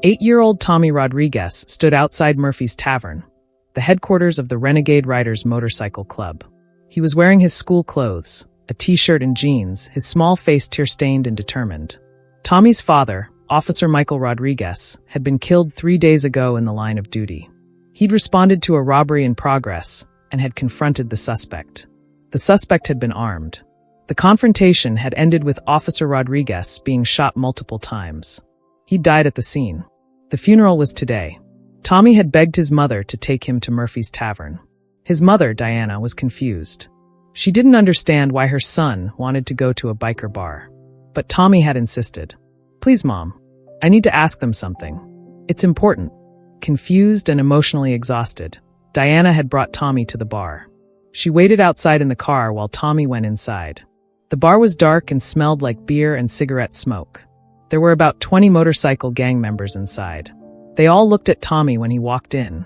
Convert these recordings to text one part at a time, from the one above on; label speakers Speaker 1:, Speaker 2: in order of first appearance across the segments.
Speaker 1: 8-year-old Tommy Rodriguez stood outside Murphy's Tavern, the headquarters of the Renegade Riders Motorcycle Club. He was wearing his school clothes, a t-shirt and jeans, his small face tear-stained and determined. Tommy's father, Officer Michael Rodriguez, had been killed 3 days ago in the line of duty. He'd responded to a robbery in progress and had confronted the suspect. The suspect had been armed. The confrontation had ended with Officer Rodriguez being shot multiple times. He died at the scene. The funeral was today. Tommy had begged his mother to take him to Murphy's Tavern. His mother, Diana, was confused. She didn't understand why her son wanted to go to a biker bar. But Tommy had insisted. "Please, Mom. I need to ask them something. It's important." Confused and emotionally exhausted, Diana had brought Tommy to the bar. She waited outside in the car while Tommy went inside. The bar was dark and smelled like beer and cigarette smoke. There were about 20 motorcycle gang members inside. They all looked at Tommy when he walked in.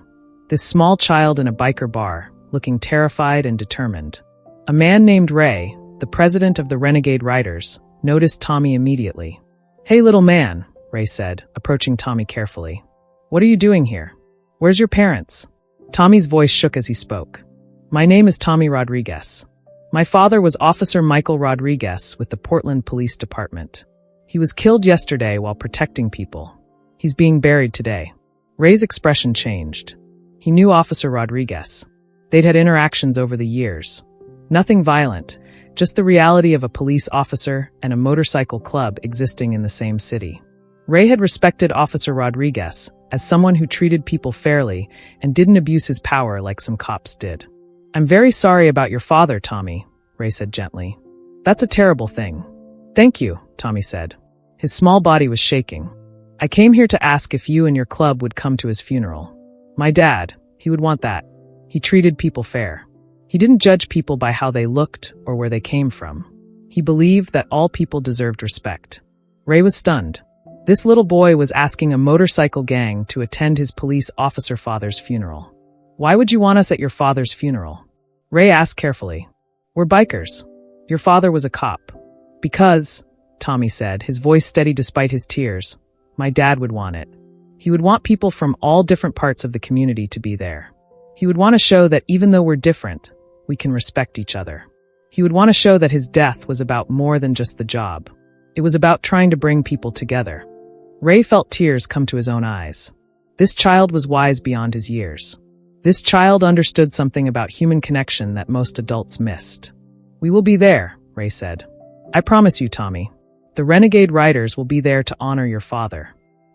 Speaker 1: This small child in a biker bar, looking terrified and determined. A man named Ray, the president of the Renegade Riders, noticed Tommy immediately. "Hey, little man," Ray said, approaching Tommy carefully. "What are you doing here? Where's your parents?" Tommy's voice shook as he spoke. "My name is Tommy Rodriguez. My father was Officer Michael Rodriguez with the Portland Police Department. He was killed yesterday while protecting people. He's being buried today." Ray's expression changed. He knew Officer Rodriguez. They'd had interactions over the years. Nothing violent, just the reality of a police officer and a motorcycle club existing in the same city. Ray had respected Officer Rodriguez as someone who treated people fairly and didn't abuse his power like some cops did. "I'm very sorry about your father, Tommy," Ray said gently. "That's a terrible thing." "Thank you," Tommy said. His small body was shaking. "I came here to ask if you and your club would come to his funeral. My dad, he would want that. He treated people fair. He didn't judge people by how they looked or where they came from. He believed that all people deserved respect." Ray was stunned. This little boy was asking a motorcycle gang to attend his police officer father's funeral. "Why would you want us at your father's funeral?" Ray asked carefully. "We're bikers. Your father was a cop." "Because," Tommy said, his voice steady despite his tears, "my dad would want it. He would want people from all different parts of the community to be there. He would want to show that even though we're different, we can respect each other. He would want to show that his death was about more than just the job. It was about trying to bring people together." Ray felt tears come to his own eyes. This child was wise beyond his years. This child understood something about human connection that most adults missed. "We will be there," Ray said. "I promise you, Tommy. The Renegade Riders will be there to honor your father."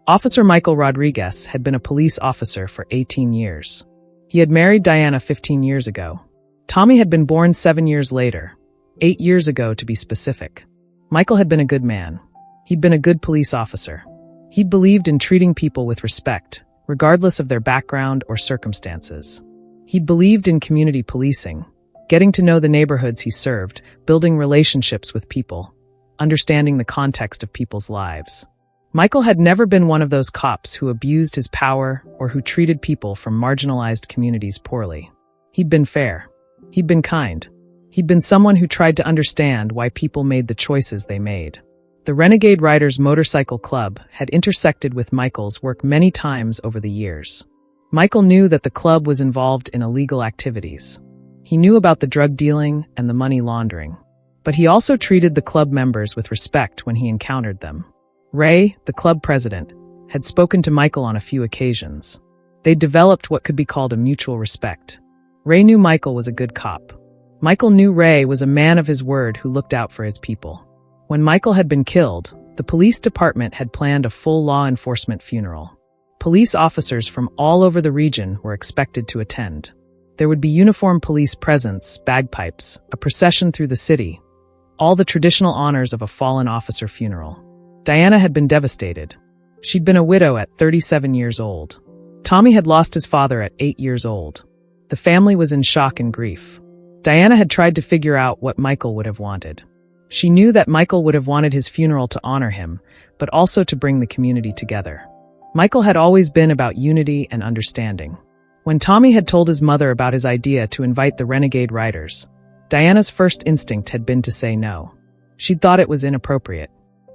Speaker 1: Officer Michael Rodriguez had been a police officer for 18 years. He had married Diana 15 years ago. Tommy had been born 7 years later, 8 years ago to be specific. Michael had been a good man. He'd been a good police officer. He'd believed in treating people with respect, regardless of their background or circumstances. He'd believed in community policing, getting to know the neighborhoods he served, building relationships with people, understanding the context of people's lives. Michael had never been one of those cops who abused his power or who treated people from marginalized communities poorly. He'd been fair. He'd been kind. He'd been someone who tried to understand why people made the choices they made. The Renegade Riders Motorcycle Club had intersected with Michael's work many times over the years. Michael knew that the club was involved in illegal activities. He knew about the drug dealing and the money laundering. But he also treated the club members with respect when he encountered them. Ray, the club president, had spoken to Michael on a few occasions. They developed what could be called a mutual respect. Ray knew Michael was a good cop. Michael knew Ray was a man of his word who looked out for his people. When Michael had been killed, the police department had planned a full law enforcement funeral. Police officers from all over the region were expected to attend. There would be uniformed police presence, bagpipes, a procession through the city, all the traditional honors of a fallen officer funeral. Diana had been devastated. She'd been a widow at 37 years old. Tommy had lost his father at 8 years old. The family was in shock and grief. Diana had tried to figure out what Michael would have wanted. She knew that Michael would have wanted his funeral to honor him, but also to bring the community together. Michael had always been about unity and understanding. When Tommy had told his mother about his idea to invite the Renegade Riders, Diana's first instinct had been to say no. She'd thought it was inappropriate.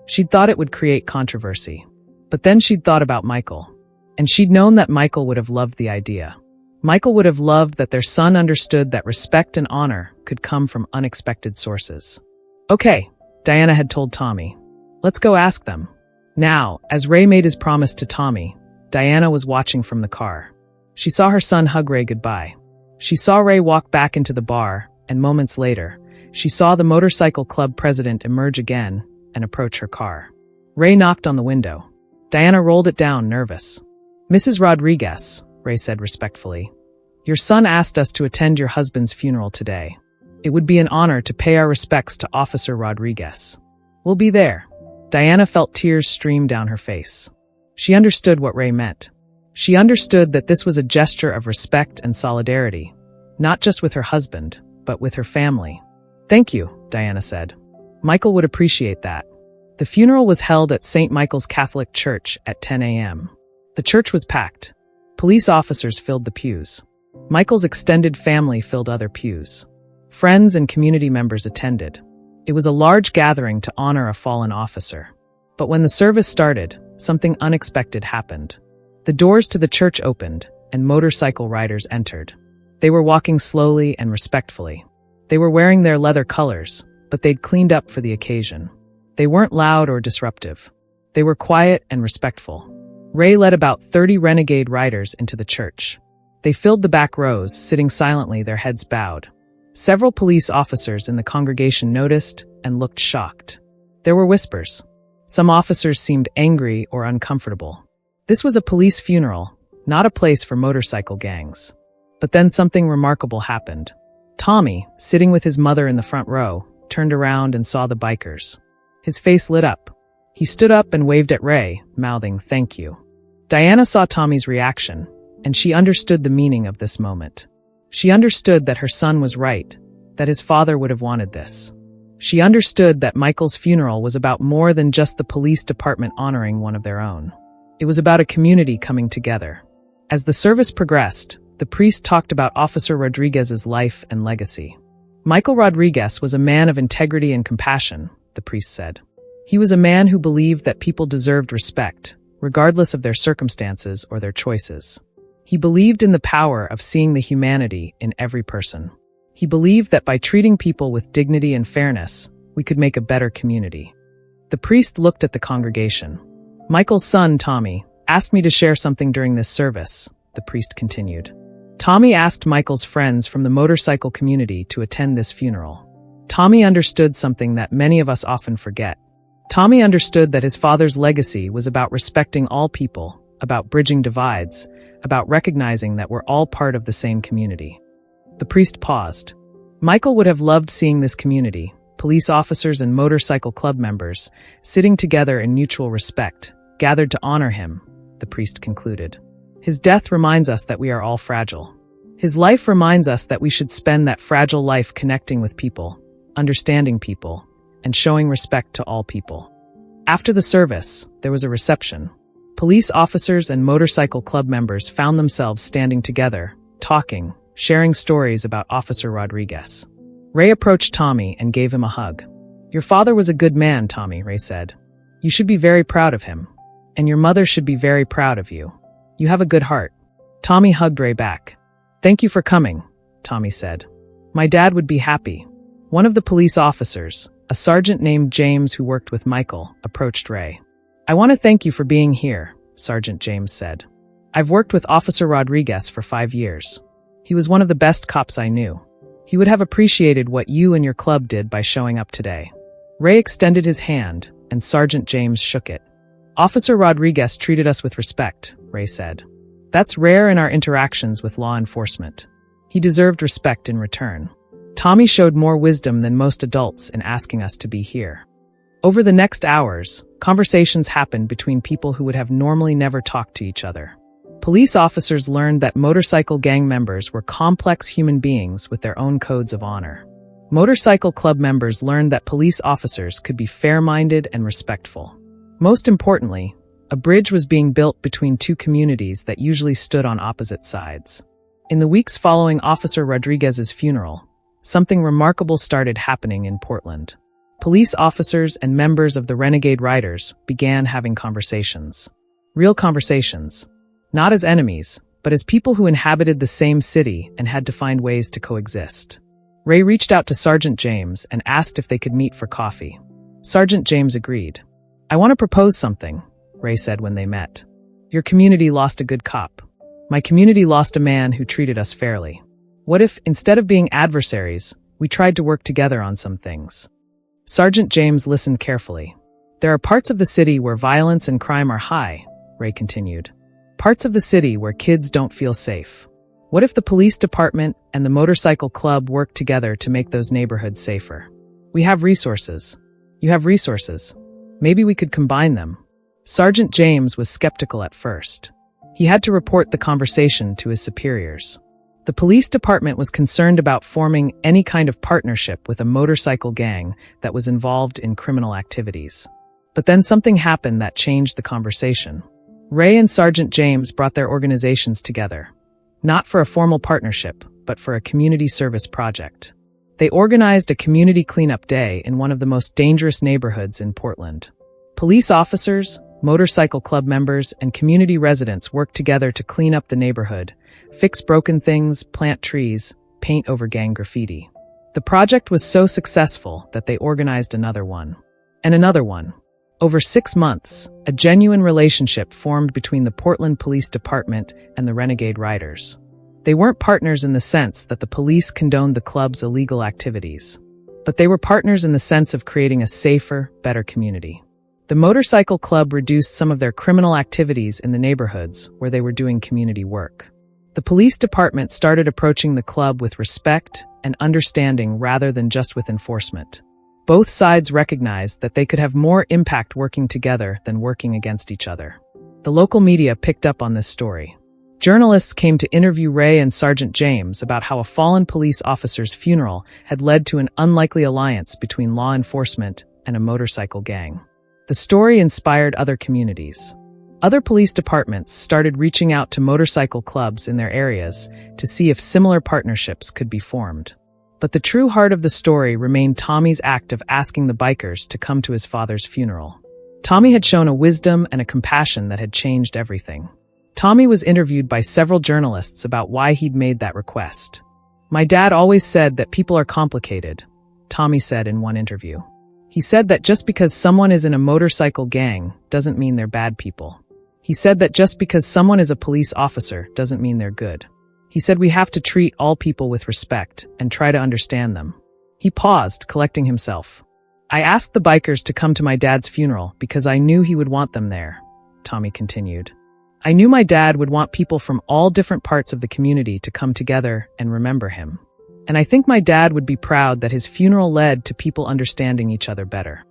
Speaker 1: She'd thought it would create controversy. But then she'd thought about Michael. And she'd known that Michael would have loved the idea. Michael would have loved that their son understood that respect and honor could come from unexpected sources. Okay, Diana had told Tommy. Let's go ask them. Now, as Ray made his promise to Tommy, Diana was watching from the car. She saw her son hug Ray goodbye. She saw Ray walk back into the bar, and moments later, she saw the motorcycle club president emerge again and approach her car. Ray knocked on the window. Diana rolled it down, nervous. Mrs. Rodriguez, Ray said respectfully, your son asked us to attend your husband's funeral today. It would be an honor to pay our respects to Officer Rodriguez. We'll be there. Diana felt tears stream down her face. She understood what Ray meant. She understood that this was a gesture of respect and solidarity, not just with her husband, but with her family. Thank you, Diana said. Michael would appreciate that. The funeral was held at St. Michael's Catholic Church at 10 a.m. The church was packed. Police officers filled the pews. Michael's extended family filled other pews. Friends and community members attended. It was a large gathering to honor a fallen officer. But when the service started, something unexpected happened. The doors to the church opened, and motorcycle riders entered. They were walking slowly and respectfully. They were wearing their leather colors, but they'd cleaned up for the occasion. They weren't loud or disruptive. They were quiet and respectful. Ray led about 30 renegade riders into the church. They filled the back rows, sitting silently, their heads bowed. Several police officers in the congregation noticed and looked shocked. There were whispers. Some officers seemed angry or uncomfortable. This was a police funeral, not a place for motorcycle gangs. But then something remarkable happened. Tommy, sitting with his mother in the front row, turned around and saw the bikers. His face lit up. He stood up and waved at Ray, mouthing, "Thank you." Diana saw Tommy's reaction, and she understood the meaning of this moment. She understood that her son was right, that his father would have wanted this. She understood that Michael's funeral was about more than just the police department honoring one of their own. It was about a community coming together. As the service progressed, the priest talked about Officer Rodriguez's life and legacy. Michael Rodriguez was a man of integrity and compassion, the priest said. He was a man who believed that people deserved respect, regardless of their circumstances or their choices. He believed in the power of seeing the humanity in every person. He believed that by treating people with dignity and fairness, we could make a better community. The priest looked at the congregation. Michael's son, Tommy, asked me to share something during this service, the priest continued. Tommy asked Michael's friends from the motorcycle community to attend this funeral. Tommy understood something that many of us often forget. Tommy understood that his father's legacy was about respecting all people, about bridging divides, about recognizing that we're all part of the same community. The priest paused. Michael would have loved seeing this community, police officers and motorcycle club members, sitting together in mutual respect, gathered to honor him, the priest concluded. His death reminds us that we are all fragile. His life reminds us that we should spend that fragile life connecting with people, understanding people, and showing respect to all people. After the service, there was a reception. Police officers and motorcycle club members found themselves standing together, talking, sharing stories about Officer Rodriguez. Ray approached Tommy and gave him a hug. Your father was a good man, Tommy, Ray said. You should be very proud of him. And your mother should be very proud of you. You have a good heart. Tommy hugged Ray back. Thank you for coming, Tommy said. My dad would be happy. One of the police officers, a sergeant named James who worked with Michael, approached Ray. I want to thank you for being here, Sergeant James said. I've worked with Officer Rodriguez for 5 years. He was one of the best cops I knew. He would have appreciated what you and your club did by showing up today. Ray extended his hand, and Sergeant James shook it. Officer Rodriguez treated us with respect, Ray said. That's rare in our interactions with law enforcement. He deserved respect in return. Tommy showed more wisdom than most adults in asking us to be here. Over the next hours, conversations happened between people who would have normally never talked to each other. Police officers learned that motorcycle gang members were complex human beings with their own codes of honor. Motorcycle club members learned that police officers could be fair-minded and respectful. Most importantly, a bridge was being built between two communities that usually stood on opposite sides. In the weeks following Officer Rodriguez's funeral, something remarkable started happening in Portland. Police officers and members of the Renegade Riders began having conversations. Real conversations. Not as enemies, but as people who inhabited the same city and had to find ways to coexist. Ray reached out to Sergeant James and asked if they could meet for coffee. Sergeant James agreed. "I want to propose something," Ray said when they met. "Your community lost a good cop. My community lost a man who treated us fairly. What if, instead of being adversaries, we tried to work together on some things?" Sergeant James listened carefully. "There are parts of the city where violence and crime are high," Ray continued. "Parts of the city where kids don't feel safe. What if the police department and the motorcycle club work together to make those neighborhoods safer? We have resources. You have resources. Maybe we could combine them." Sergeant James was skeptical at first. He had to report the conversation to his superiors. The police department was concerned about forming any kind of partnership with a motorcycle gang that was involved in criminal activities. But then something happened that changed the conversation. Ray and Sergeant James brought their organizations together. Not for a formal partnership, but for a community service project. They organized a community cleanup day in one of the most dangerous neighborhoods in Portland. Police officers, motorcycle club members, and community residents worked together to clean up the neighborhood, fix broken things, plant trees, paint over gang graffiti. The project was so successful that they organized another one. And another one. Over 6 months, a genuine relationship formed between the Portland Police Department and the Renegade Riders. They weren't partners in the sense that the police condoned the club's illegal activities, but they were partners in the sense of creating a safer, better community. The motorcycle club reduced some of their criminal activities in the neighborhoods where they were doing community work. The police department started approaching the club with respect and understanding rather than just with enforcement. Both sides recognized that they could have more impact working together than working against each other. The local media picked up on this story. Journalists came to interview Ray and Sergeant James about how a fallen police officer's funeral had led to an unlikely alliance between law enforcement and a motorcycle gang. The story inspired other communities. Other police departments started reaching out to motorcycle clubs in their areas to see if similar partnerships could be formed. But the true heart of the story remained Tommy's act of asking the bikers to come to his father's funeral. Tommy had shown a wisdom and a compassion that had changed everything. Tommy was interviewed by several journalists about why he'd made that request. "My dad always said that people are complicated," Tommy said in one interview. He said that just because someone is in a motorcycle gang doesn't mean they're bad people. He said that just because someone is a police officer doesn't mean they're good. He said we have to treat all people with respect and try to understand them. He paused, collecting himself. "I asked the bikers to come to my dad's funeral because I knew he would want them there," Tommy continued. "I knew my dad would want people from all different parts of the community to come together and remember him. And I think my dad would be proud that his funeral led to people understanding each other better."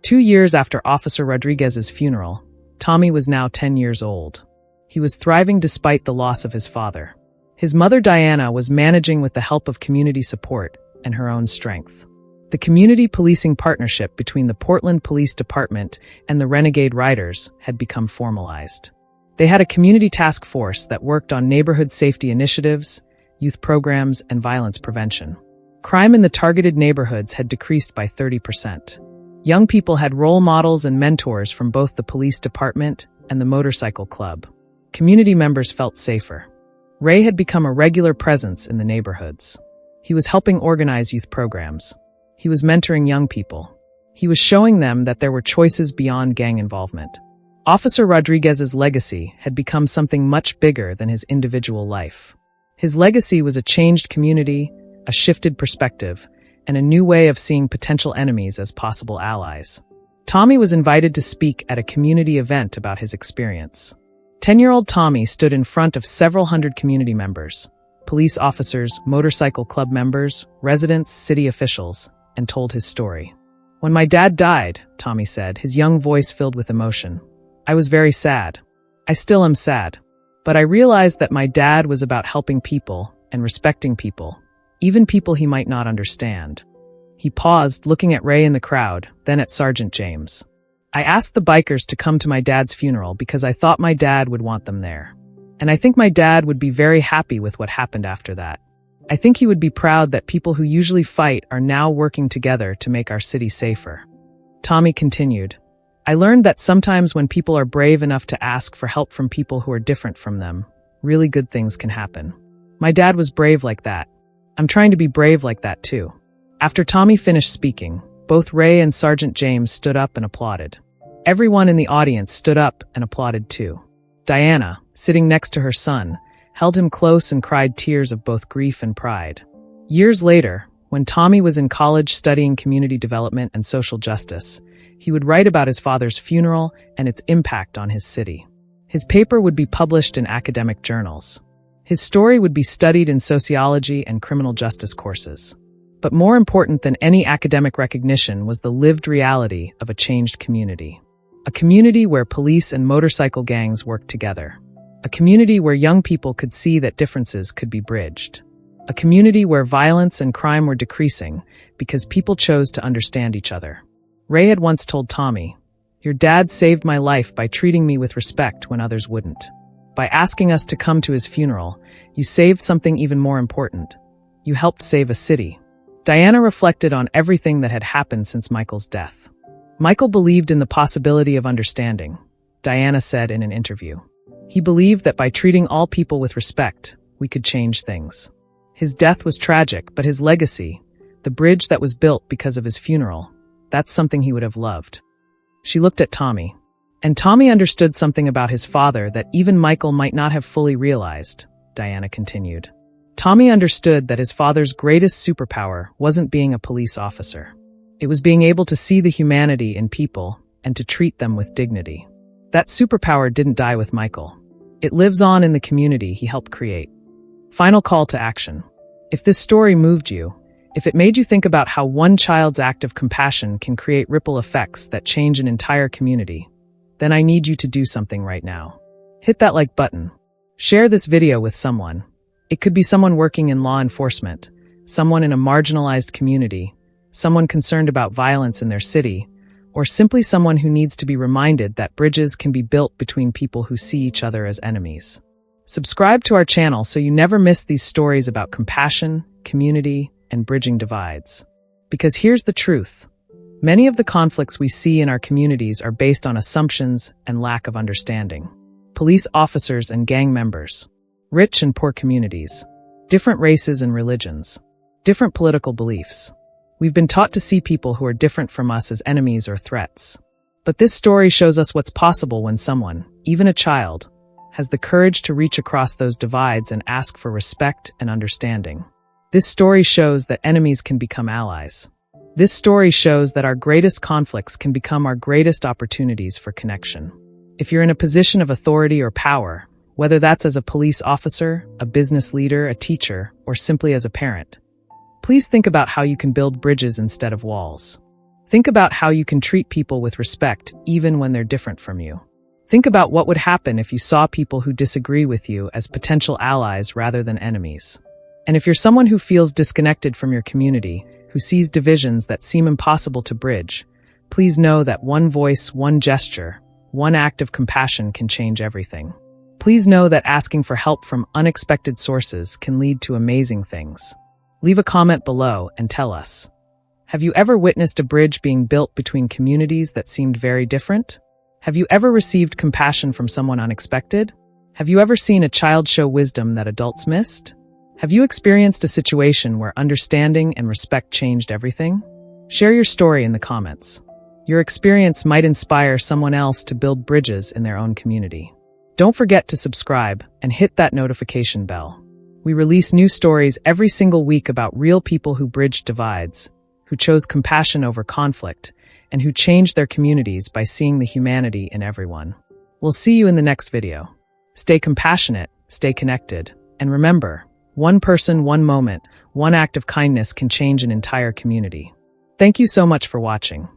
Speaker 1: 2 years after Officer Rodriguez's funeral, Tommy was now 10 years old. He was thriving despite the loss of his father. His mother Diana was managing with the help of community support and her own strength. The community policing partnership between the Portland Police Department and the Renegade Riders had become formalized. They had a community task force that worked on neighborhood safety initiatives, youth programs, and violence prevention. Crime in the targeted neighborhoods had decreased by 30%. Young people had role models and mentors from both the police department and the motorcycle club. Community members felt safer. Ray had become a regular presence in the neighborhoods. He was helping organize youth programs. He was mentoring young people. He was showing them that there were choices beyond gang involvement. Officer Rodriguez's legacy had become something much bigger than his individual life. His legacy was a changed community, a shifted perspective, and a new way of seeing potential enemies as possible allies. Tommy was invited to speak at a community event about his experience. 10-year-old Tommy stood in front of several hundred community members, police officers, motorcycle club members, residents, city officials, and told his story. "When my dad died," Tommy said, his young voice filled with emotion, "I was very sad. I still am sad. But I realized that my dad was about helping people and respecting people, even people he might not understand." He paused, looking at Ray in the crowd, then at Sergeant James. "I asked the bikers to come to my dad's funeral because I thought my dad would want them there. And I think my dad would be very happy with what happened after that. I think he would be proud that people who usually fight are now working together to make our city safer." Tommy continued, I learned that sometimes when people are brave enough to ask for help from people who are different from them, really good things can happen. My dad was brave like that. I'm trying to be brave like that too. After Tommy finished speaking, both Ray and Sergeant James stood up and applauded. Everyone in the audience stood up and applauded too. Diana, sitting next to her son, held him close and cried tears of both grief and pride. Years later, when Tommy was in college studying community development and social justice, he would write about his father's funeral and its impact on his city. His paper would be published in academic journals. His story would be studied in sociology and criminal justice courses. But more important than any academic recognition was the lived reality of a changed community. A community where police and motorcycle gangs worked together. A community where young people could see that differences could be bridged. A community where violence and crime were decreasing because people chose to understand each other. Ray had once told Tommy, "Your dad saved my life by treating me with respect when others wouldn't. By asking us to come to his funeral, you saved something even more important. You helped save a city." Diana reflected on everything that had happened since Michael's death. Michael believed in the possibility of understanding, Diana said in an interview. He believed that by treating all people with respect, we could change things. His death was tragic, but his legacy, the bridge that was built because of his funeral, that's something he would have loved. She looked at Tommy. And Tommy understood something about his father that even Michael might not have fully realized, Diana continued. Tommy understood that his father's greatest superpower wasn't being a police officer. It was being able to see the humanity in people and to treat them with dignity. That superpower didn't die with Michael. It lives on in the community he helped create. Final call to action. If this story moved you, if it made you think about how one child's act of compassion can create ripple effects that change an entire community, then I need you to do something right now. Hit that like button. Share this video with someone. It could be someone working in law enforcement, someone in a marginalized community, someone concerned about violence in their city, or simply someone who needs to be reminded that bridges can be built between people who see each other as enemies. Subscribe to our channel so you never miss these stories about compassion, community, and bridging divides. Because here's the truth. Many of the conflicts we see in our communities are based on assumptions and lack of understanding. Police officers and gang members, rich and poor communities, different races and religions, different political beliefs. We've been taught to see people who are different from us as enemies or threats. But this story shows us what's possible when someone, even a child, has the courage to reach across those divides and ask for respect and understanding. This story shows that enemies can become allies. This story shows that our greatest conflicts can become our greatest opportunities for connection. If you're in a position of authority or power, whether that's as a police officer, a business leader, a teacher, or simply as a parent, please think about how you can build bridges instead of walls. Think about how you can treat people with respect even when they're different from you. Think about what would happen if you saw people who disagree with you as potential allies rather than enemies. And if you're someone who feels disconnected from your community, who sees divisions that seem impossible to bridge, please know that one voice, one gesture, one act of compassion can change everything. Please know that asking for help from unexpected sources can lead to amazing things. Leave a comment below and tell us. Have you ever witnessed a bridge being built between communities that seemed very different? Have you ever received compassion from someone unexpected? Have you ever seen a child show wisdom that adults missed? Have you experienced a situation where understanding and respect changed everything? Share your story in the comments. Your experience might inspire someone else to build bridges in their own community. Don't forget to subscribe and hit that notification bell. We release new stories every single week about real people who bridged divides, who chose compassion over conflict, and who changed their communities by seeing the humanity in everyone. We'll see you in the next video. Stay compassionate, stay connected, and remember, one person, one moment, one act of kindness can change an entire community. Thank you so much for watching.